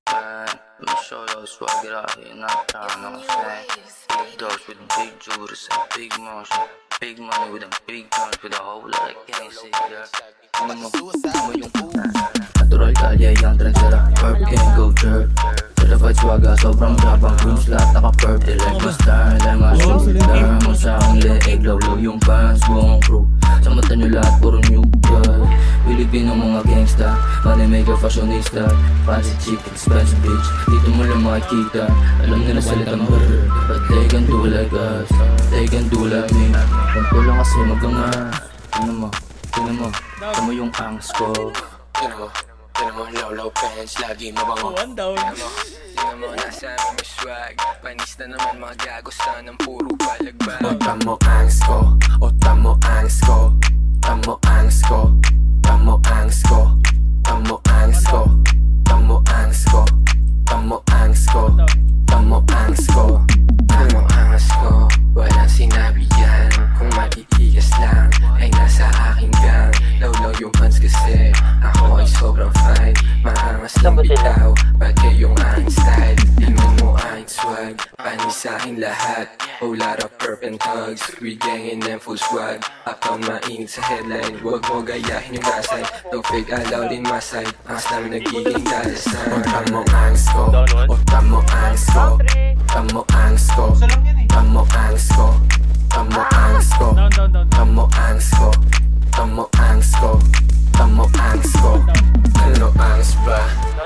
Let me show you how swag it out here, not time, know what I'm saying? Big dogs with big jewelry and big motion, big money with them big guns with a whole lot of gangsta, girl. Ano mo yung natural kalye yung transera, perp can't go jerk. Certified swagga, sobrang gabang grooms, lahat naka-perp. They like my style, like my shoes. Dahil mo sa akong leeg, lawlaw yung fans, buong crew. Sa mata nyo lahat, puro new girl. Pilipino mga gangsta, money maker, fashionista. Fancy chick, expensive bitch, dito mo lang makikita. Alam nila salitang brr, but they can do like us, they can do like me. Ganito lang kasi maganga. Tingnan mo, tingnan mo yung angst ko. Tingnan mo, low pants, lagi mabango. Tingnan mo, nasa amin may swag. Panis na naman mga gagos na ng puro balagbag. Otan mo angst ko, otan mo angst ko. Tamo angst ko, tamo angst ko. Tamo angst ko, tamo angst ko. Tamo angst ko, tamo angst ko. Tamo angst ko, walang sinabi yan. Kung matitigas lang, ay nasa aking gang. Law yung fans kasi ako ay sobrang fine. Maangas lang bitaw, pati yung aking style. Tingnan mo aking swag, panis sa aking lahat. Whole lot of perp and thugs, we gangin' and full swag. Uptown mainit sa headline, huwag mo gayahin yung masay. Don't fake alaw din masay, angas namin nagiging dalasan. Otan mo angst ko, otan mo angst ko. Tamo angst ko, tamo angst ko. Tamo angst ko, tamo angst ko. Tamo angst ko, tamo angst ko. Ano angst ba?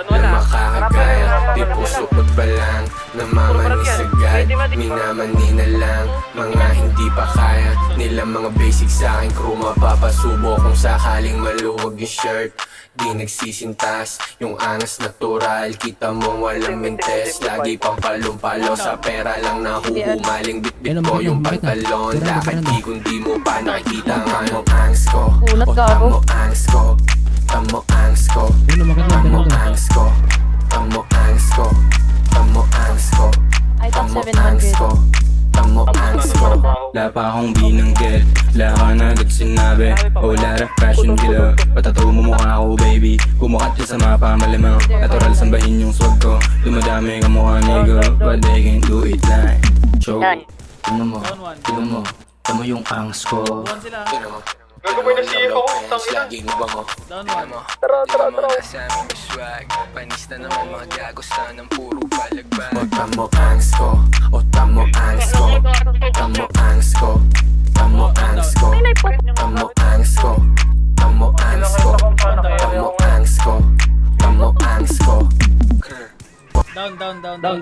Na makakagaya, di puso pagbalang. Namamanis agad, minamani na lang. Mga hindi pa kaya, nila mga basic sa aking crew. Mapapasubo kung sakaling maluwag yung shirt. Di nagsisintas, yung angas natural. Kita mo walang mentes, lagi pang palumpalo. Sa pera lang nahuhumaling, bitbit ko yung pantalon. Lakad di kundi mo pa nakikita. Tamo angst ko, o tamo angst ko. Tamo angst ko, tamo angst ko. Tamo angst ko, tamo angst ko. Tamo angst ko, tamo angst ko. Wala pa akong binanggit, wala ka na agad sinabi. Oh, lot of fashion killer, patataw mo mukha ako baby. Kumukat ka sa mapa malamang, natural sambahin yung swag ko. Dumadami ka mukha nigga, but they can do it like Chow. Tingnan mo yung angst ko. Tingnan mo, Gagawin na siya ako, pants, lagi mabango. Tingnan mo, tingnan mo, nasa amin may swag. Panis na naman mga gagos na ng puro balagbag. Otan mo angst ko, otan mo angst ko. Tamo angst ko, tamo angst ko. Tamo angst ko, tamo angst ko. Tamo angst ko, tamo angst ko. Down.